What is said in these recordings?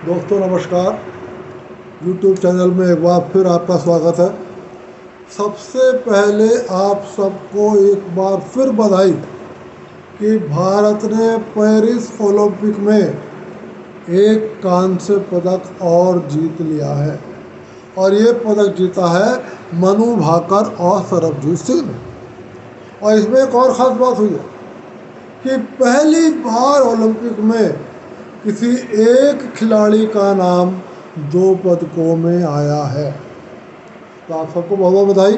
दोस्तों नमस्कार। YouTube channel में एक बार फिर आपका स्वागत है। सबसे पहले आप सबको एक बार फिर बधाई कि भारत ने पेरिस ओलंपिक में एक कांस्य पदक और जीत लिया है और ये पदक जीता है मनु भाकर और सरबजीत सिंह ने। और इसमें एक और ख़ास बात हुई है कि पहली बार ओलंपिक में किसी एक खिलाड़ी का नाम 2 पदकों में आया है। तो आप सबको बहुत बहुत बधाई।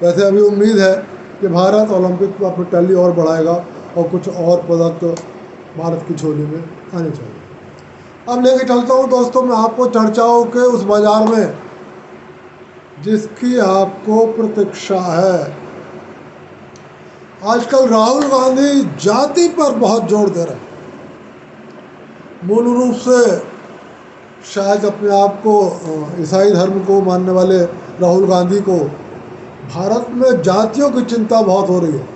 वैसे अभी उम्मीद है कि भारत ओलंपिक में अपनी टैली और बढ़ाएगा और कुछ और पदक भारत की झोली में आने चाहिए। अब लेके चलता हूँ दोस्तों मैं आपको चर्चाओं के उस बाजार में जिसकी आपको प्रतीक्षा है। आजकल राहुल गांधी जाति पर बहुत जोर दे रहे हैं। मूल रूप से शायद अपने आप को ईसाई धर्म को मानने वाले राहुल गांधी को भारत में जातियों की चिंता बहुत हो रही है।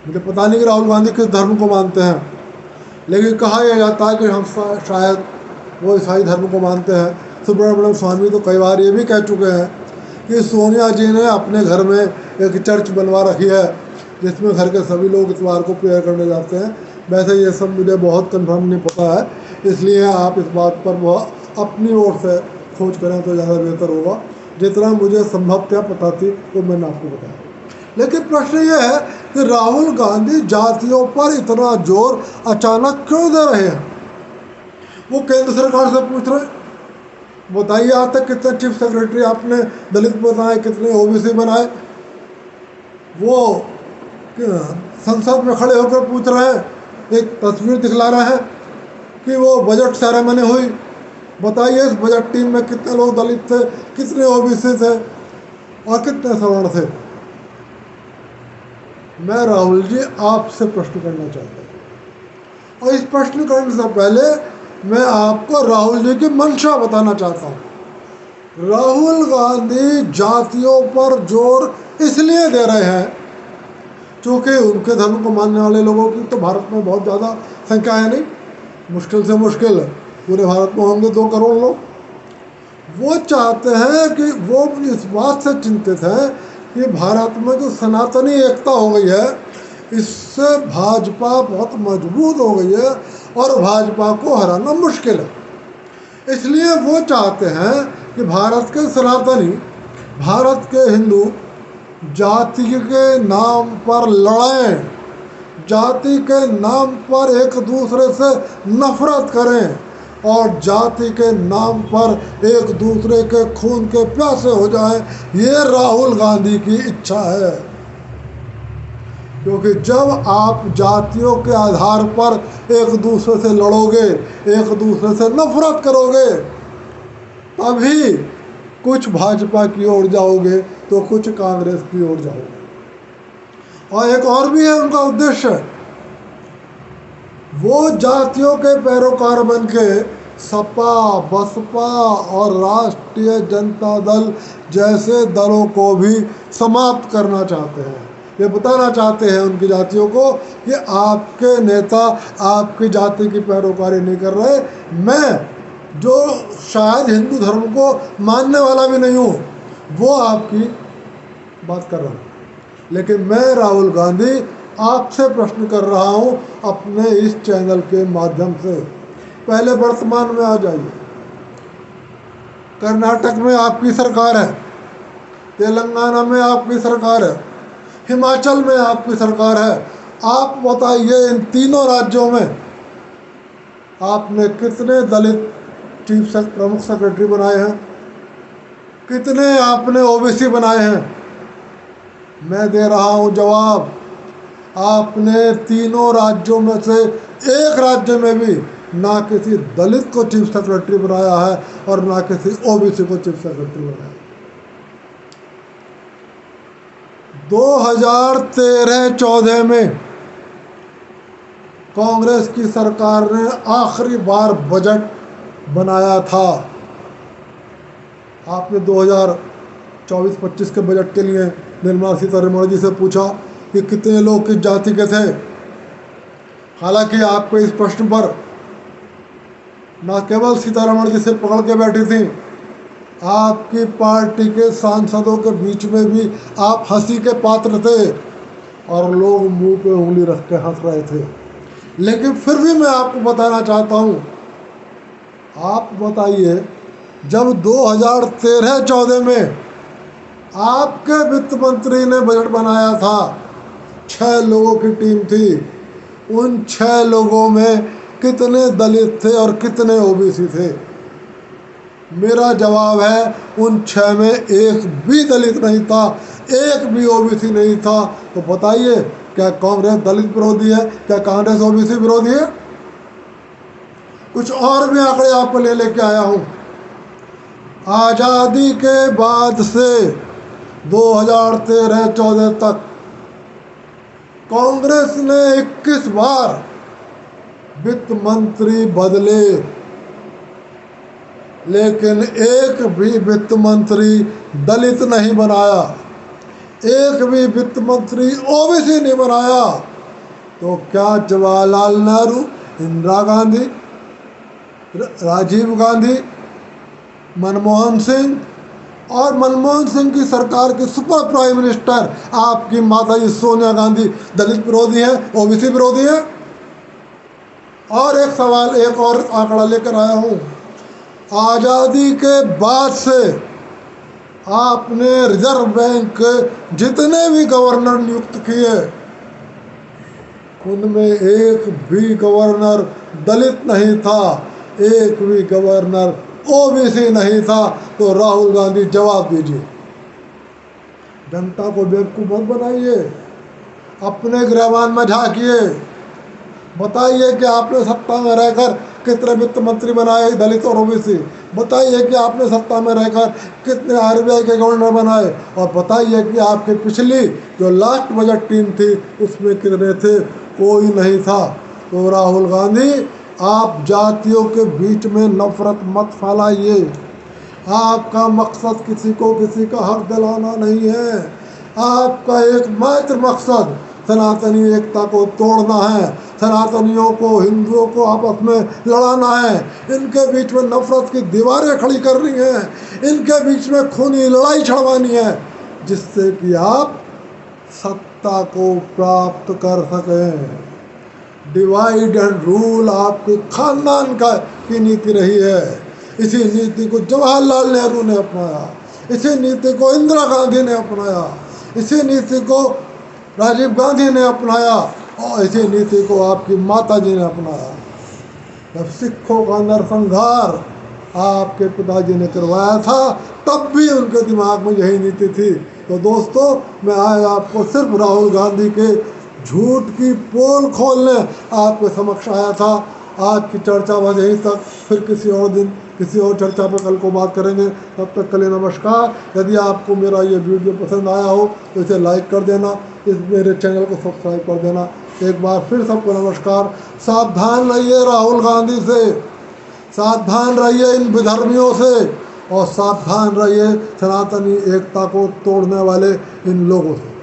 मुझे पता नहीं कि राहुल गांधी किस धर्म को मानते हैं, लेकिन कहा यह जाता है कि हम शायद वो ईसाई धर्म को मानते हैं। सुब्रमण्यम स्वामी तो कई बार ये भी कह चुके हैं कि सोनिया जी ने अपने घर में एक चर्च बनवा रखी है जिसमें घर के सभी लोग इतवार को प्रेयर करने जाते हैं। वैसे ये सब मुझे बहुत कंफर्म नहीं पता है, इसलिए आप इस बात पर वह अपनी ओर से खोज करें तो ज़्यादा बेहतर होगा। जितना मुझे संभवतः पता थी वो मैंने आपको बताया। लेकिन प्रश्न ये है कि राहुल गांधी जातियों पर इतना जोर अचानक क्यों दे रहे हैं। वो केंद्र सरकार से पूछ रहे हैं, बताइए आज तक कितने चीफ सेक्रेटरी आपने दलित बनाए, कितने ओबीसी बनाए। वो संसद में खड़े होकर पूछ रहे हैं, एक तस्वीर दिखला रहे हैं कि वो बजट सेरेमनी हुई, बताइए इस बजट टीम में कितने लोग दलित थे, कितने ओबीसी थे और कितने सवर्ण थे। मैं राहुल जी आपसे प्रश्न करना चाहता हूँ और इस प्रश्न करने से पहले मैं आपको राहुल जी की मंशा बताना चाहता हूँ। राहुल गांधी जातियों पर जोर इसलिए दे रहे हैं क्योंकि उनके धर्म को मानने वाले लोगों की तो भारत में बहुत ज़्यादा संख्या है नहीं, मुश्किल से मुश्किल पूरे भारत में होंगे 2 करोड़ लोग। वो चाहते हैं कि वो इस बात से चिंतित हैं कि भारत में जो सनातनी एकता हो गई है इससे भाजपा बहुत मजबूत हो गई है और भाजपा को हराना मुश्किल है। इसलिए वो चाहते हैं कि भारत के सनातनी, भारत के हिंदू जाति के नाम पर लड़ें, जाति के नाम पर एक दूसरे से नफरत करें और जाति के नाम पर एक दूसरे के खून के प्यासे हो जाएं। ये राहुल गांधी की इच्छा है, क्योंकि जब आप जातियों के आधार पर एक दूसरे से लड़ोगे, एक दूसरे से नफरत करोगे, तभी कुछ भाजपा की ओर जाओगे तो कुछ कांग्रेस की ओर जाओगे। और एक और भी है उनका उद्देश्य, वो जातियों के पैरोकार बन के सपा, बसपा और राष्ट्रीय जनता दल जैसे दलों को भी समाप्त करना चाहते हैं। ये बताना चाहते हैं उनकी जातियों को कि आपके नेता आपकी जाति की पैरोकारी नहीं कर रहे। मैं जो शायद हिंदू धर्म को मानने वाला भी नहीं हूँ वो आपकी बात कर रहा हूँ, लेकिन मैं राहुल गांधी आपसे प्रश्न कर रहा हूँ अपने इस चैनल के माध्यम से। पहले वर्तमान में आ जाइए। कर्नाटक में आपकी सरकार है, तेलंगाना में आपकी सरकार है, हिमाचल में आपकी सरकार है। आप बताइए इन तीनों राज्यों में आपने कितने दलित चीफ प्रमुख सेक्रेटरी बनाए हैं, कितने आपने ओबीसी बनाए हैं। मैं दे रहा हूं जवाब, आपने तीनों राज्यों में से एक राज्य में भी ना किसी दलित को चीफ सेक्रेटरी बनाया है और ना किसी ओबीसी को चीफ सेक्रेटरी बनाया। 2013-14 में कांग्रेस की सरकार ने आखिरी बार बजट बनाया था। आपने 2024-25 के बजट के लिए निर्मला सीतारमण जी से पूछा कि कितने लोग किस जाति के थे। हालांकि आपको इस प्रश्न पर ना केवल सीतारमण जी से पकड़ के बैठी थी, आपकी पार्टी के सांसदों के बीच में भी आप हंसी के पात्र थे और लोग मुंह पे उंगली रख के हंस रहे थे। लेकिन फिर भी मैं आपको बताना चाहता हूँ, आप बताइए, जब 2013-14 में आपके वित्त मंत्री ने बजट बनाया था, 6 लोगों की टीम थी, उन 6 लोगों में कितने दलित थे और कितने ओबीसी थे? मेरा जवाब है, उन 6 में एक भी दलित नहीं था, एक भी ओबीसी नहीं था। तो बताइए, क्या कांग्रेस दलित विरोधी है? क्या कांग्रेस ओबीसी विरोधी है? कुछ और भी आंकड़े आपको लेके आया हूं। आजादी के बाद से 2013-14 तक कांग्रेस ने 21 बार वित्त मंत्री बदले, लेकिन एक भी वित्त मंत्री दलित नहीं बनाया, एक भी वित्त मंत्री ओबीसी नहीं बनाया। तो क्या जवाहरलाल नेहरू, इंदिरा गांधी, राजीव गांधी, मनमोहन सिंह और मनमोहन सिंह की सरकार के सुपर प्राइम मिनिस्टर आपकी माता जी सोनिया गांधी दलित विरोधी हैं, ओबीसी विरोधी हैं? और एक सवाल, एक और आंकड़ा लेकर आया हूं। आजादी के बाद से आपने रिजर्व बैंक के जितने भी गवर्नर नियुक्त किए, उनमें एक भी गवर्नर दलित नहीं था, एक भी गवर्नर ओबीसी नहीं था। तो राहुल गांधी जवाब दीजिए, जनता को बेवकूफ मत बनाइए, अपने गिरबान में झांकिए, बताइए कि आपने सत्ता में रहकर कितने वित्त मंत्री बनाए दलित और ओबीसी, बताइए कि आपने सत्ता में रहकर कितने आरबीआई के गवर्नर बनाए, और बताइए कि आपकी पिछली जो लास्ट बजट टीम थी उसमें कितने थे? कोई नहीं था। तो राहुल गांधी, आप जातियों के बीच में नफरत मत फैलाइए। आपका मकसद किसी को किसी का हक दिलाना नहीं है, आपका एकमात्र मकसद सनातनी एकता को तोड़ना है, सनातनियों को, हिंदुओं को आपस में लड़ाना है, इनके बीच में नफरत की दीवारें खड़ी करनी है, इनके बीच में खूनी लड़ाई छड़वानी है, जिससे कि आप सत्ता को प्राप्त कर सकें। डिवाइड एंड रूल आपके खानदान की नीति रही है। इसी नीति को जवाहरलाल नेहरू ने अपनाया, इसी नीति को इंदिरा गांधी ने अपनाया, इसी नीति को राजीव गांधी ने अपनाया, और इसी नीति को आपकी माता जी ने अपनाया। जब सिखों का नरसंहार आपके पिताजी ने करवाया था, तब भी उनके दिमाग में यही नीति थी। तो दोस्तों, मैं आज आपको सिर्फ राहुल गांधी के झूठ की पोल खोलने आपके समक्ष आया था। आज की चर्चा बस यहीं तक, फिर किसी और दिन किसी और चर्चा पर कल को बात करेंगे। तब तक के लिए नमस्कार। यदि आपको मेरा ये वीडियो पसंद आया हो तो इसे लाइक कर देना, इस मेरे चैनल को सब्सक्राइब कर देना। एक बार फिर सबको नमस्कार। सावधान रहिए राहुल गांधी से, सावधान रहिए इन विधर्मियों से, और सावधान रहिए सनातनी एकता को तोड़ने वाले इन लोगों से।